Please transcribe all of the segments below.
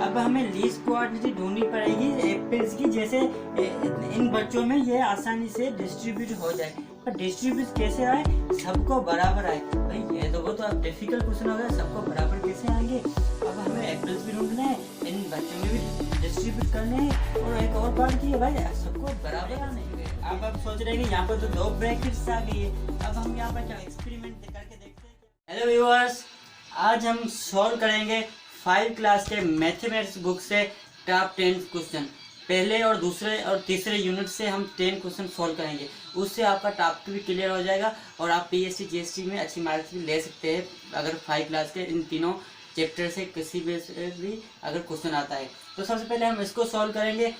अब हमें least quantity ढूंढनी पड़ेगी एप्पल्स की, जैसे इन बच्चों में ये आसानी से डिस्ट्रीब्यूट हो जाए। पर डिस्ट्रीब्यूट कैसे आए, सबको बराबर आए। भाई ये तो वो तो डिफिकल्ट क्वेश्चन हो गया, सबको बराबर कैसे आएंगे। अब हमें एप्पल्स भी ढूंढने हैं, इन बच्चों में भी डिस्ट्रीब्यूट करने हैं, और एक और बात की है भाई सबको बराबर आने हैं। अब आप सोच रहे हैं कि यहाँ पर तो 2 ब्रैकेट्स आ गई है, अब हम यहाँ पर क्या एक्सपेरिमेंट करके देखते हैं। हेलो व्यूअर्स, आज हम सॉल्व करेंगे 5 क्लास के मैथमेटिक्स बुक से टॉप 10 क्वेश्चन। पहले और दूसरे और तीसरे यूनिट से हम 10 क्वेश्चन सॉल्व करेंगे, उससे आपका टॉपिक भी क्लियर हो जाएगा और आप पीएससी जीएसटी में अच्छी मार्क्स भी ले सकते हैं अगर 5 क्लास के इन तीनों चैप्टर से किसी भी अगर क्वेश्चन आता है। तो सबसे पहले हम इसको सॉल्व करेंगे।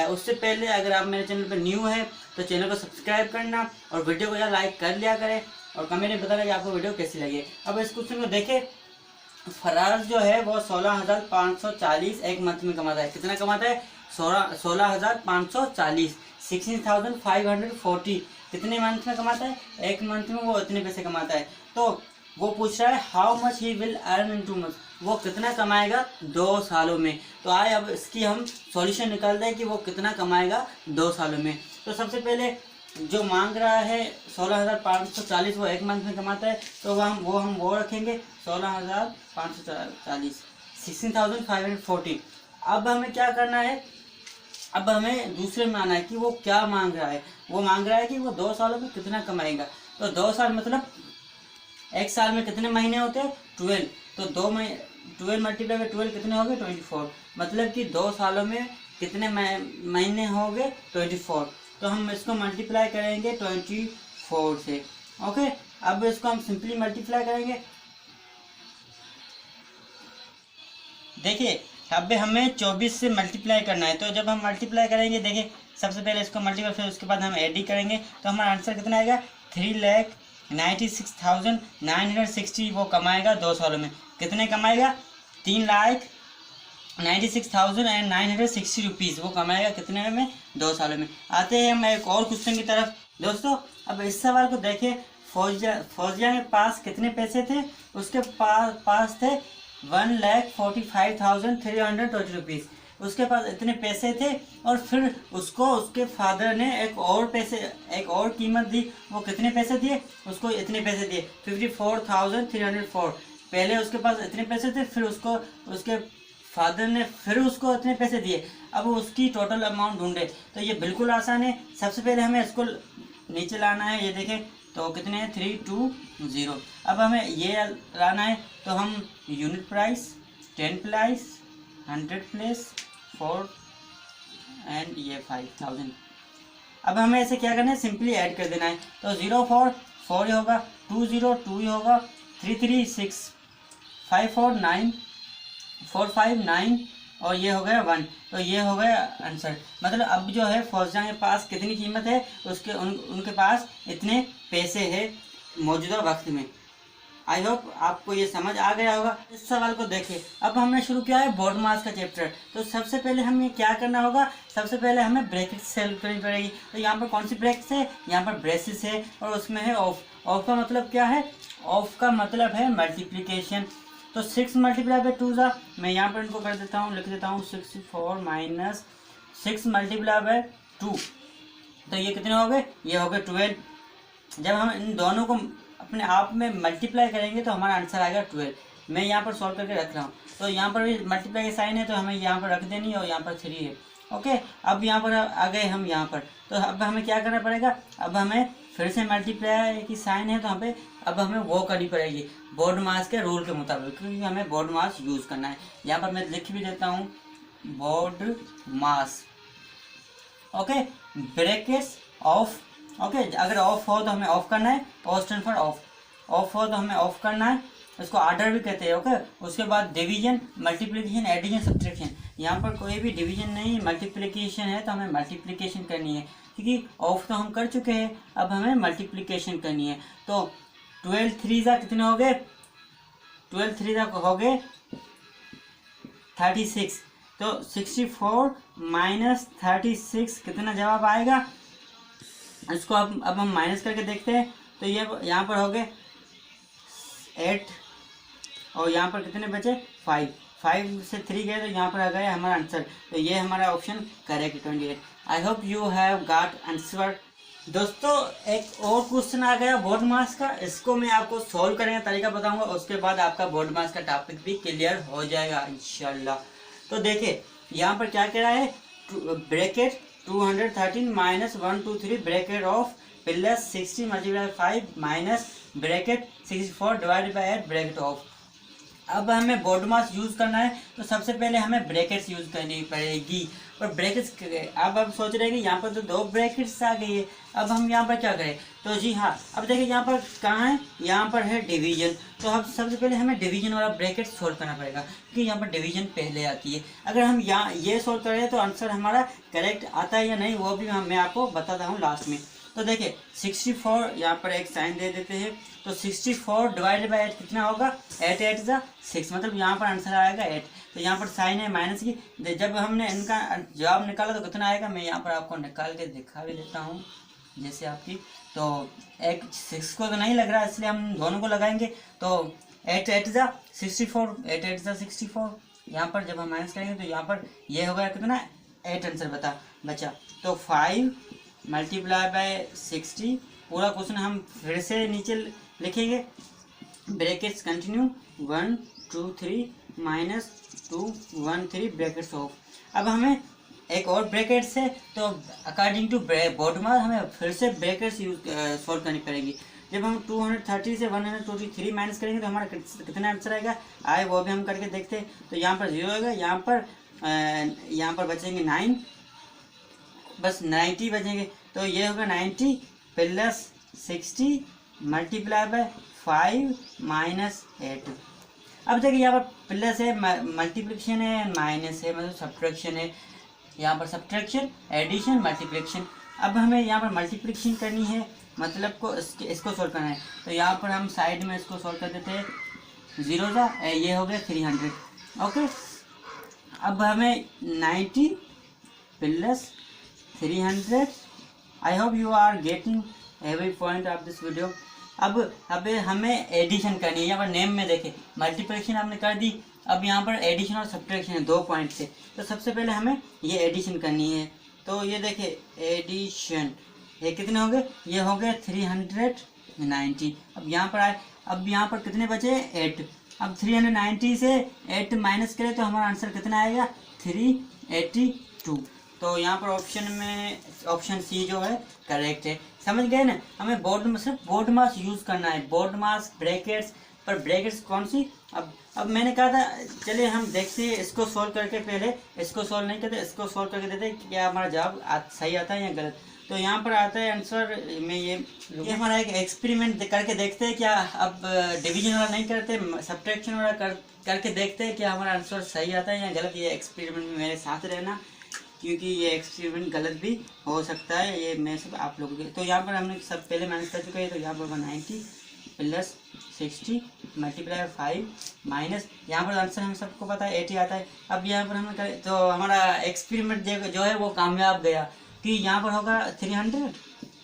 उससे पहले अगर आप मेरे चैनल पर न्यू है तो चैनल को सब्सक्राइब करना और वीडियो को लाइक कर लिया करें और कमेंट में बताना कि आपको वीडियो कैसी लगी। अब इस क्वेश्चन को देखें, फराज जो है वो 16,540 एक मंथ में कमाता है। कितना कमाता है? 16,540, 16,540 कितने मंथ में कमाता है? एक मंथ में वो इतने पैसे कमाता है। तो वो पूछ रहा है how much he will earn in 2 months, वो कितना कमाएगा 2 सालों में। तो आए अब इसकी हम सॉल्यूशन निकालते हैं कि वो कितना कमाएगा 2 सालों में। तो सबसे पहले जो मांग रहा है 16,540 वो एक मंथ में कमाता है, तो हम वो रखेंगे 16,540, 16,540। अब हमें क्या करना है, अब हमें दूसरे में आना है कि वो क्या मांग रहा है। वो मांग रहा है कि वो 2 सालों में कितना कमाएगा। तो 2 साल मतलब एक साल में कितने महीने होते हैं? 12। तो 12 मल्टीप्लाई बाई 12 कितने हो गए? 24। मतलब कि 2 सालों में कितने महीने हो गए? 24। तो हम इसको मल्टीप्लाई करेंगे 24 से। ओके, अब इसको हम सिंपली मल्टीप्लाई करेंगे। देखिए अब हमें 24 से मल्टीप्लाई करना है, तो जब हम मल्टीप्लाई करेंगे, देखिए सबसे पहले इसको मल्टीप्लाई, फिर उसके बाद हम एड ही करेंगे, तो हमारा आंसर कितना आएगा? 3,96,960 वो कमाएगा 2 सालों में। कितने कमाएगा? 3,96,960 रुपीज़ वो कमाएगा कितने में? 2 सालों में। आते हैं हम एक और क्वेश्चन की तरफ दोस्तों। अब इस सवाल को देखें, फौजिया के पास कितने पैसे थे? उसके पास थे 1,45,320 रुपीज़। उसके पास इतने पैसे थे और फिर उसको उसके फादर ने एक और कीमत दी। वो कितने पैसे दिए? उसको इतने पैसे दिए 54,304। पहले उसके पास इतने पैसे थे, फिर उसको उसके फादर ने फिर उसको इतने पैसे दिए। अब उसकी टोटल अमाउंट ढूंढे, तो ये बिल्कुल आसान है। सबसे पहले हमें इसको नीचे लाना है, ये देखें तो कितने हैं? 320। अब हमें ये लाना है, तो हम unit price 10 plus 100 plus 4 and ये 5,000। अब हमें ऐसे क्या करना है? सिंपली ऐड कर देना है। तो 0 4 4 ही होगा, 2 0 2 ही होगा, 3 3 6 5 4 9 4 5 9 और ये हो गया 1। तो ये हो गया आंसर। मतलब अब जो है फौजिया के पास कितनी कीमत है? उनके पास इतने पैसे हैं मौजूदा वक्त में। आई होप आपको ये समझ आ गया होगा। इस सवाल को देखें, अब हमने शुरू किया है बोर्ड मास का चैप्टर। तो सबसे पहले हमें क्या करना होगा? सबसे पहले हमें ब्रैकेट सेल करनी पड़ेगी। तो यहाँ पर कौन सी ब्रैकेट्स है? यहाँ पर ब्रेसेस है और उसमें है ऑफ। ऑफ का मतलब क्या है? ऑफ का मतलब है मल्टीप्लीकेशन। तो 6 मल्टीप्लाई बाई 2 जा, मैं यहाँ पर इनको कर देता हूँ, लिख देता हूँ 64 माइनस 6 मल्टीप्लाई बाई 2। तो ये कितने हो गए? ये हो गए 12। जब हम इन दोनों को अपने आप में मल्टीप्लाई करेंगे तो हमारा आंसर आएगा 12। मैं यहाँ पर सॉल्व करके रख रहा हूँ, तो यहाँ पर भी मल्टीप्लाई का साइन है, तो हमें यहाँ पर रख देनी है और यहाँ पर 3 है। ओके, अब यहाँ पर आ गए हम यहाँ पर। तो अब हमें क्या करना पड़ेगा? अब हमें फिर से मल्टीप्लाई की साइन है, तो यहाँ पे अब हमें वो करनी पड़ेगी बोर्ड मास के रूल के मुताबिक, क्योंकि हमें बोर्ड मास यूज़ करना है। यहाँ पर मैं लिख भी देता हूँ BODMAS. Okay, brackets of. Okay, अगर ऑफ हो तो हमें ऑफ करना है, O stand for of. Of हो तो हमें ऑफ करना है, इसको आर्डर भी कहते हैं। ओके, उसके बाद डिवीजन, मल्टीप्लिकेशन, एडिशन, सब्ट्रैक्शन। यहाँ पर कोई भी डिवीजन नहीं, मल्टीप्लिकेशन है, तो हमें मल्टीप्लिकेशन करनी है, क्योंकि ऑफ तो हम कर चुके हैं, अब हमें मल्टीप्लिकेशन करनी है। तो 12 3 जा कितने हो गए? 12 3 जा हो गए 36। तो 64 माइनस 36 कितना जवाब आएगा? इसको अब हम माइनस करके देखते हैं। तो ये यहाँ पर हो गए 8 और यहाँ पर कितने बचे? 5। 5 से 3 गए तो यहाँ पर आ गया हमारा आंसर। तो ये हमारा option correct 28। I hope you have got answer. दोस्तों एक और क्वेश्चन आ गया बोर्ड मार्क्स का, इसको मैं आपको सॉल्व करने का तरीका बताऊंगा, उसके बाद आपका बोर्ड मार्क्स का टॉपिक भी क्लियर हो जाएगा इंशाल्लाह। तो देखिए यहाँ पर क्या कह रहा है, bracket 213 minus 123 bracket of plus 60 multiply 5 minus bracket 64 divided by 8 bracket of. अब हमें बोर्ड मास यूज करना है तो सबसे पहले हमें ब्रैकेट्स यूज करनी पड़ेगी। और ब्रैकेट्स अब आप सोच रहे हैं कि यहाँ पर तो 2 ब्रैकेट्स आ गई है, अब हम यहाँ पर क्या करें। तो जी हाँ, अब देखिए यहाँ पर कहाँ है, यहाँ पर है डिवीजन। तो अब सबसे पहले हमें डिवीजन वाला ब्रैकेट सोल्व करना पड़ेगा क्योंकि यहाँ पर डिवीजन पहले आती है। अगर हम यहाँ ये सोल्व करें तो आंसर हमारा करेक्ट आता है या नहीं वो भी मैं आपको बताता हूँ लास्ट में। तो देखिए 64, यहाँ पर एक साइन दे देते हैं। तो 64 डिवाइडेड बाई 8 कितना होगा, 8 8 जा 6, मतलब यहाँ पर आंसर आएगा 8। तो यहाँ पर साइन है माइनस की, जब हमने इनका जवाब निकाला तो कितना आएगा, मैं यहाँ पर आपको निकाल के दिखा भी देता हूँ जैसे आपकी। तो एक 6 को तो नहीं लग रहा इसलिए हम दोनों को लगाएंगे। तो 8 8 जा 64, 8 8 जा 64, यहाँ पर जब हम माइनस करेंगे तो यहाँ पर ये होगा कितना 8 आंसर बचा। तो 5 मल्टीप्लाई बाय 60, पूरा क्वेश्चन हम फिर से नीचे लिखेंगे, brackets continue 1 2 3 minus 2 1 3 brackets of. अब हमें एक और ब्रैकेट्स है तो अकॉर्डिंग टू बोर्ड मार्क हमें फिर से ब्रैकेट्स यूज सॉल्व करनी पड़ेगी। जब हम 230 से 123 माइनस करेंगे तो हमारा कितना आंसर आएगा आए वो भी हम करके देखते हैं। तो यहाँ पर 0 होगा, यहाँ पर बचेंगे 9, बस 90 बचेंगे। तो ये होगा 90 प्लस 60 मल्टीप्लाई बाय 5 माइनस 8। अब देखिए यहाँ पर प्लस है, मल्टीप्लिकेशन है, माइनस है मतलब सब्ट्रैक्शन है। यहाँ पर सब्ट्रैक्शन, एडिशन, मल्टीप्लिकेशन। अब हमें यहाँ पर मल्टीप्लिकेशन करनी है, मतलब को इसको सोल्व करना है। तो यहाँ पर हम साइड में इसको सोल्व कर देते हैं, 0 का ये हो गया 300। ओके, अब हमें 90 plus 300। I hope you are getting every point of this video. अब हमें एडिशन करनी है। यहाँ पर नेम में देखें मल्टीप्लिकेशन आपने कर दी, अब यहाँ पर एडिशन और सब्ट्रैक्शन है 2 पॉइंट से। तो सबसे पहले हमें ये एडिशन करनी है। तो ये देखें एडिशन, ये कितने हो गए, ये हो गए 390। अब यहाँ पर आए, अब यहाँ पर कितने बचे 8। अब 390 से 8 माइनस करें तो हमारा आंसर कितना आएगा 382। तो यहाँ पर ऑप्शन में ऑप्शन सी जो है करेक्ट है। समझ गए ना, हमें बोर्ड में सिर्फ बोर्ड मास यूज़ करना है, बोर्ड मास ब्रैकेट्स। पर ब्रैकेट्स कौन सी, अब मैंने कहा था चलिए हम देखते हैं इसको सॉल्व करके, पहले इसको सॉल्व नहीं करते, इसको सॉल्व करके देते क्या हमारा जवाब सही आता है या गलत। तो यहाँ पर आता है आंसर में ये हमारा एक एक्सपेरिमेंट करके देखते हैं क्या। अब डिवीजन वाला नहीं करते, सब्ट्रैक्शन वाला करके देखते हैं क्या हमारा आंसर सही आता है या गलत। ये एक्सपेरिमेंट में मेरे साथ रहना क्योंकि ये एक्सपेरिमेंट गलत भी हो सकता है, ये मैं सब आप लोगों के। तो यहाँ पर हमने सब पहले माइनस कर चुके हैं। तो यहाँ पर 90 प्लस 60 मल्टीप्लाई 5 माइनस, यहाँ पर आंसर हम सबको पता है 80 आता है। अब यहाँ पर हमने करें तो हमारा एक्सपेरिमेंट जो है वो कामयाब गया कि यहाँ पर होगा 300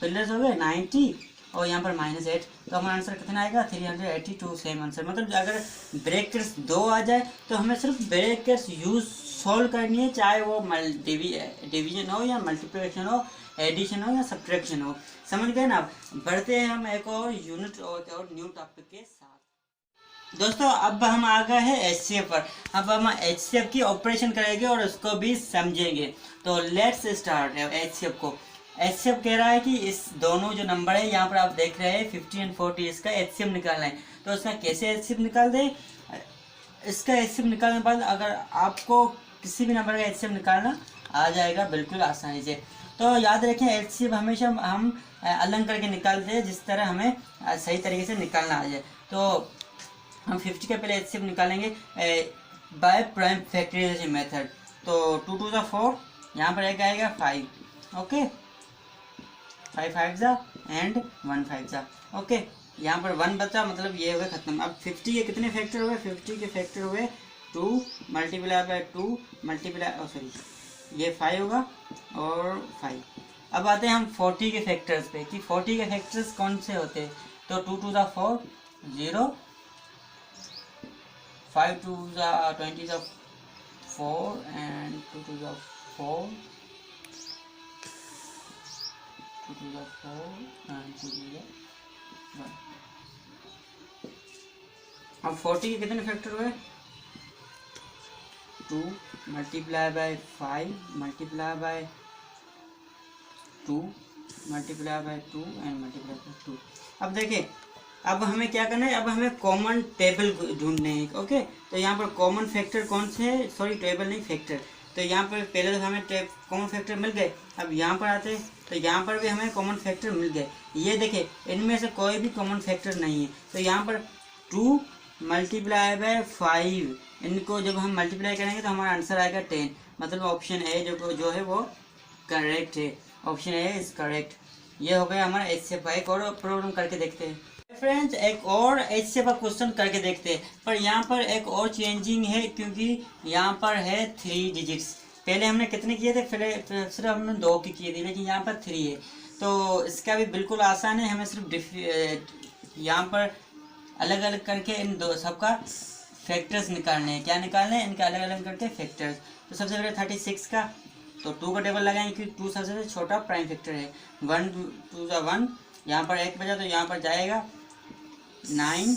प्लस हो गए 90 और यहाँ पर माइनस 8। तो हमारा आंसर कितना आएगा 382, सेम आंसर। मतलब अगर ब्रैकेट्स 2 आ जाए तो हमें सिर्फ ब्रैकेट्स यूज सॉल्व करनी है, चाहे वो डिवीजन हो या मल्टीप्लिकेशन हो, एडिशन हो या सब्ट्रैक्शन हो। समझ गए ना। बढ़ते हैं हम एक और यूनिट और न्यू टॉपिक के साथ। दोस्तों अब हम आ गए हैं एचसीएफ पर। अब हम एचसीएफ की ऑपरेशन करेंगे और उसको भी समझेंगे। तो लेट्स स्टार्ट एचसीएफ को। एचसीएफ कह रहा है कि इस दोनों जो नंबर है यहाँ पर आप देख रहे हैं 50 और 40, इसका एचसीएफ निकालना है। तो इसका कैसे एचसीएफ निकाल दे, इसका एचसीएफ निकालने के बाद अगर आपको किसी भी नंबर का एचसीएफ निकालना आ जाएगा बिल्कुल आसानी से। तो याद रखें एचसीएफ हमेशा हम अलग करके निकालते हैं जिस तरह हमें सही तरीके से निकालना आ जाए। तो हम 50 के पहले एचसीएफ निकालेंगे बाय प्राइम फैक्टराइजेशन मेथड। तो 2 2 जा 4, यहाँ पर एक आएगा 5। ओके, 5 5 जा एंड 1 5 जा। ओके, यहाँ पर 1 बचा, मतलब ये हो गया खत्म। अब 50 के कितने फैक्टर हुए, 50 के फैक्टर हुए 2 मल्टीप्लाई बाय 2 मल्टीप्लाई सॉरी ये 5 होगा और 5। अब आते हैं हम 40 के फैक्टर्स पे कि 40 के फैक्टर्स कौन से होते हैं। तो 2 2 जा 4 0 5 2 20 4 and 2 2 4, 2 2 4 and 2 2 1। अब 40 के कितने फैक्टर हुए? 2 multiply by 5 multiply by 2 multiply by 2 and multiply by 2। अब देखिए, अब हमें क्या करना है, अब हमें कॉमन टेबल ढूंढने हैं। ओके, तो यहाँ पर कॉमन फैक्टर कौन से हैं? सॉरी, टेबल नहीं, फैक्टर। तो यहाँ पर पहले तो हमें कॉमन फैक्टर मिल गए। अब यहाँ पर आते हैं तो यहाँ पर भी हमें कॉमन फैक्टर मिल गए। ये देखिए, इनमें से कोई भी कॉमन फैक्टर नहीं है। तो यहाँ पर 2 मल्टीप्लाई बाय 5, इनको जब हम मल्टीप्लाई करेंगे तो हमारा आंसर आएगा 10। मतलब ऑप्शन ए जो है वो करेक्ट है। Option A is correct. ये हो गया हमारा एच से एक और प्रॉब्लम करके देखते हैं फ्रेंड्स। एक और एच से क्वेश्चन करके देखते हैं, पर यहाँ पर एक और चेंजिंग है, क्योंकि यहाँ पर है 3 डिजिट्स। पहले हमने कितने किए थे? सिर्फ हमने 2 की किए थे, लेकिन यहाँ पर 3 है। तो इसका भी बिल्कुल आसान है। हमें सिर्फ यहाँ पर अलग अलग करके इन दो सबका फैक्टर्स निकालने हैं। क्या निकालने हैं? इनके अलग अलग करके फैक्टर्स। तो सबसे पहले 36 का तो 2 का टेबल लगाएंगे, क्योंकि 2 सबसे छोटा प्राइम फैक्टर है। 1 2 1, यहाँ पर 1 बचा तो यहाँ पर जाएगा 9।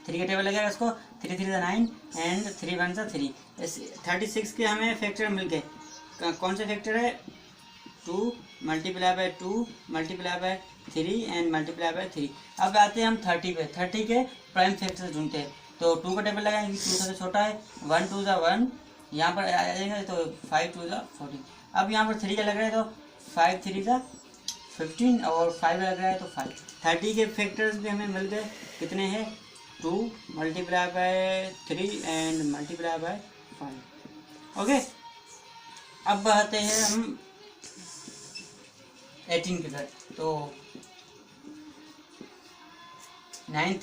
3 का टेबल लगेगा इसको, 3 3 9 एंड 3 1 3। 36 के हमें फैक्टर मिल गए। कौन से फैक्टर है? 2 multiply by 2 multiply by 3 and multiply by 3। अब आते हैं हम 30 पे। 30 के प्राइम फैक्टर ढूंढते हैं। तो 2 का टेबल लगाएंगे, 2 सबसे छोटा है। 1 2 1, यहाँ पर आ जाएगा तो 5 2 14। अब यहाँ पर 3 का लग रहा है तो 5 3 15 और 5 लग रहा है तो 5। 30 के फैक्टर्स भी हमें मिल गए। कितने हैं? 2 multiply by 3 and multiply by 5। Okay, अब आते हैं हम 18 के घर। तो 9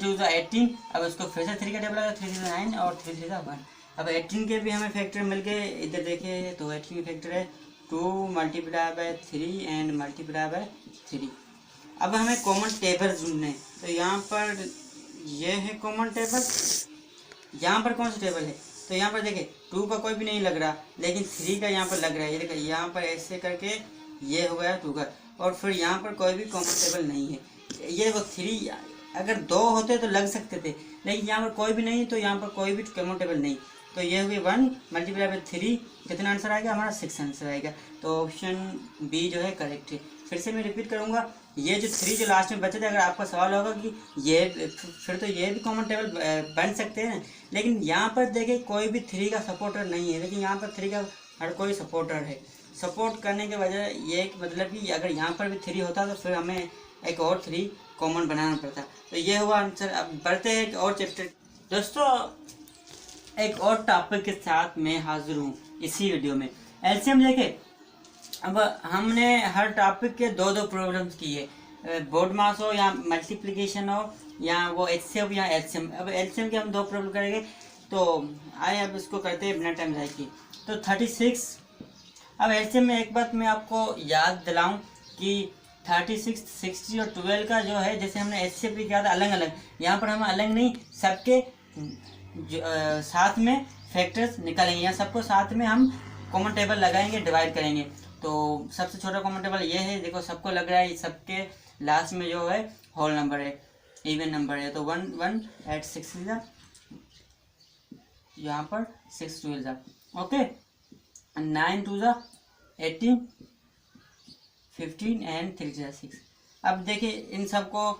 2 18। अब इसको फिर से 3 का टेबल लगा, 3 3 9 और 3 3 1। अब 18 के भी हमें फैक्टर मिल गए। इधर देखिए तो 18 के फैक्टर है 2 multiply by 3 and multiply by 3। अब हमें कॉमन टेबल ढूंढने। तो यहाँ पर ये है कॉमन टेबल। यहाँ पर कौन सा टेबल है? तो यहाँ पर देखिए 2 का कोई भी नहीं लग रहा, लेकिन 3 का यहाँ पर लग रहा है। ये देखिए, यहाँ पर ऐसे करके ये हो गया 2 का, और फिर यहाँ पर कोई भी कॉमन टेबल नहीं है। ये देखो 3, अगर 2 होते तो लग सकते थे, लेकिन यहाँ पर कोई भी नहीं, तो यहाँ पर कोई भी कॉमन टेबल नहीं। तो ये हो गया 1 मल्टीप्लाई बाय 3। कितना आंसर आएगा? हमारा 6 आंसर आएगा। तो ऑप्शन बी जो है करेक्ट है। फिर से मैं रिपीट करूँगा, ये जो 3 जो लास्ट में बचे थे, अगर आपका सवाल होगा कि ये फिर तो ये भी कॉमन टेबल बन सकते हैं, लेकिन यहाँ पर देखिए कोई भी 3 का सपोर्टर नहीं है, लेकिन यहाँ पर 3 का हर कोई सपोर्टर है। सपोर्ट करने के वजह ये मतलब कि अगर यहाँ पर भी 3 होता तो फिर हमें एक और 3 कॉमन बनाना पड़ता। तो ये हुआ आंसर। अब बढ़ते हैं एक और चैप्टर। दोस्तों, एक और टॉपिक के साथ मैं हाजिर हूँ इसी वीडियो में। एलसीएम देखे। अब हमने हर टॉपिक के 2 प्रॉब्लम्स किए, बोर्ड मास हो या मल्टीप्लिकेशन हो या वो एचसीएफ या एलसीएम। अब एलसीएम के हम 2 प्रॉब्लम करेंगे। तो आए अब इसको करते हैं बिना टाइम जाए की। तो 36। अब एलसीएम में एक बात मैं आपको याद दिलाऊं कि 36, 60 और 12 का जो है, जैसे हमने एचसीएफ भी किया था अलग अलग, यहाँ पर हम अलग नहीं, सबके साथ में फैक्टर्स निकालेंगे या सबको साथ में हम कॉमन टेबल लगाएंगे, डिवाइड करेंगे। तो सबसे छोटा कॉमन टेबल ये है, देखो सबको लग रहा है सबके लास्ट में जो है होल नंबर है, इवन नंबर है। तो 1 1 8 6 यहाँ पर 6 12 ओके, 9 2 18 15 एंड 3 6। अब देखिए इन सबको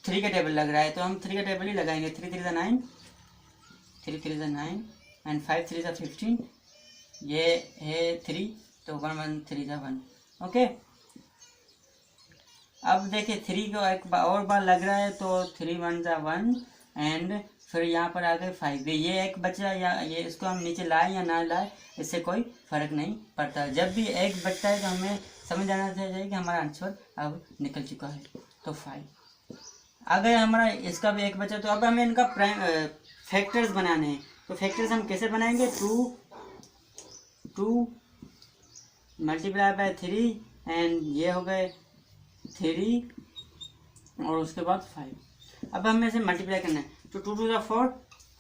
3 का टेबल लग रहा है, तो हम 3 का टेबल ही लगाएंगे। 3 3 9 3 3 9 एंड 5 3 15, ये है 3, तो 1 1 3 1 ओके। अब देखिए 3 को एक और बार लग रहा है, तो 3 1 1 एंड फिर यहाँ पर आ गए 5। ये एक बचा, या ये इसको हम नीचे लाए या ना लाए इससे कोई फर्क नहीं पड़ता। जब भी एक बचता है तो हमें समझ आना चाहिए कि हमारा आंसर अब निकल चुका है। तो 5 अगर हमारा इसका भी एक बचा, तो अब हमें इनका फैक्टर्स बनाने हैं। तो फैक्टर्स हम कैसे बनाएंगे? 2 मल्टीप्लाई बाय 3 एंड ये हो गए 3 और उसके बाद 5। अब हमें इसे मल्टीप्लाई करना है, तो 2 2 ज़ा 4,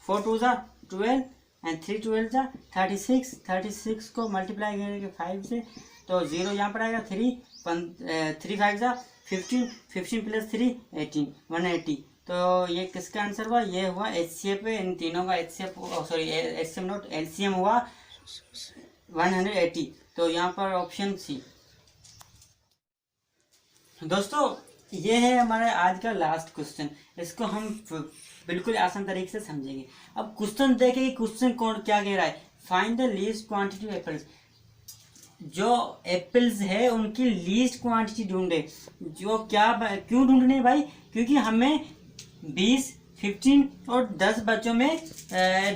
4 2 ज़ा 12 एंड 3 12 ज़ा 36। 36 को मल्टीप्लाई करेंगे 5 से, तो 0 यहाँ पर आएगा, 3 5 ज़ा 15, 15 प्लस 3 18, 180। तो ये किसका आंसर हुआ? ये हुआ HCF पे, इन तीनों का HCF, sorry HCF note LCM हुआ 180। तो यहाँ पर ऑप्शन सी। दोस्तों ये है हमारा आज का लास्ट क्वेश्चन, इसको हम बिल्कुल आसान तरीके से समझेंगे। अब क्वेश्चन देखें कि क्वेश्चन कौन क्या कह रहा है, find the least quantity of apples. जो एप्पल्स है उनकी लीस्ट क्वांटिटी ढूंढे। जो क्या क्यों ढूंढने भाई? क्योंकि हमें 20, 15 और 10 बच्चों में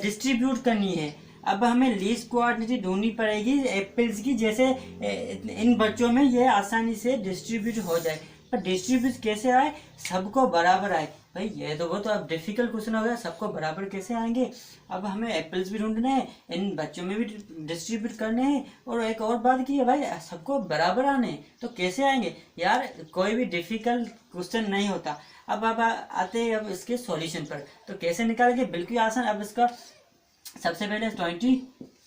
डिस्ट्रीब्यूट करनी है। अब हमें लीस्ट क्वांटिटी ढूंढनी पड़ेगी एप्पल्स की, जैसे इन बच्चों में ये आसानी से डिस्ट्रीब्यूट हो जाए। पर डिस्ट्रीब्यूट कैसे आए? सबको बराबर आए। भाई ये तो वो तो अब डिफिकल्ट क्वेश्चन हो गया, सबको बराबर कैसे आएंगे? अब हमें एप्पल्स भी ढूंढने हैं, इन बच्चों में भी डिस्ट्रीब्यूट करने हैं, और एक और बात की है भाई, सबको बराबर आने हैं, तो कैसे आएंगे यार? कोई भी डिफिकल्ट क्वेश्चन नहीं होता। अब आते हैं अब इसके सॉल्यूशन पर, तो कैसे निकालेंगे? बिल्कुल आसान। अब इसका सबसे पहले 20,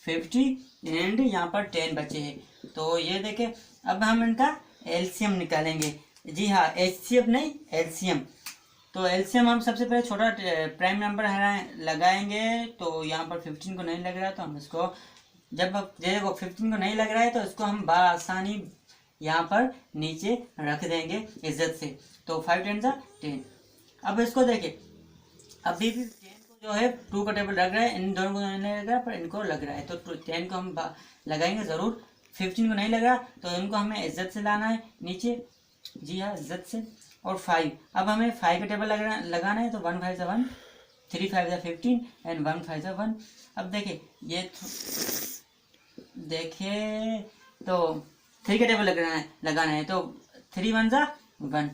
50 एंड यहाँ पर 10 बचे हैं, तो ये देखें। अब हम इनका एलसीएम निकालेंगे। जी हाँ, HCF नहीं LCM। तो LCM हम सबसे पहले छोटा प्राइम नंबर लगाएंगे, तो यहाँ पर 15 को नहीं लग रहा है, तो हम इसको जब देखो 15 को नहीं लग रहा है तो इसको हम आसानी यहाँ पर नीचे रख देंगे इज्जत से। तो 5 10 सा 10। अब इसको देखें, अभी भी 10 को जो है 2 का टेबल लग रहा है, इन दोनों को नहीं लग रहा है पर इनको लग रहा है, तो 10 को हम लगाएंगे ज़रूर। 15 को नहीं लग रहा तो इनको हमें इज्जत से लाना है नीचे। जी हाँ, इज्जत से। और 5, अब हमें 5 का टेबल लगाना है, तो 1 5 1, 3 5 15 एंड 1 5 1। अब देखिए ये देखिए तो 3 का टेबल लगाना है, तो 3 1 1।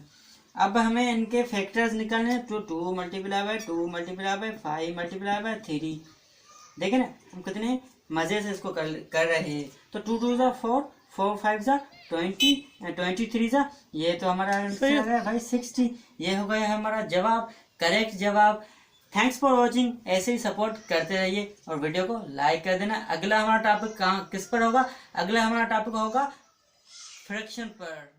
अब हमें इनके फैक्टर्स निकालने हैं, तो 2 multiply by 2 multiply by 5 multiply by 3। देखे ना हम कितने मज़े से इसको कर रहे हैं। तो 2 2 ज़ा 4, 4 5 ज़ा 20 एंड 23 ज़ा, ये तो हमारा आंसर आ गया भाई 60। ये हो गया हमारा जवाब, करेक्ट जवाब। Thanks for watching. ऐसे ही सपोर्ट करते रहिए और वीडियो को लाइक कर देना। अगला हमारा टॉपिक किस पर होगा? अगला हमारा टॉपिक होगा फ्रैक्शन पर।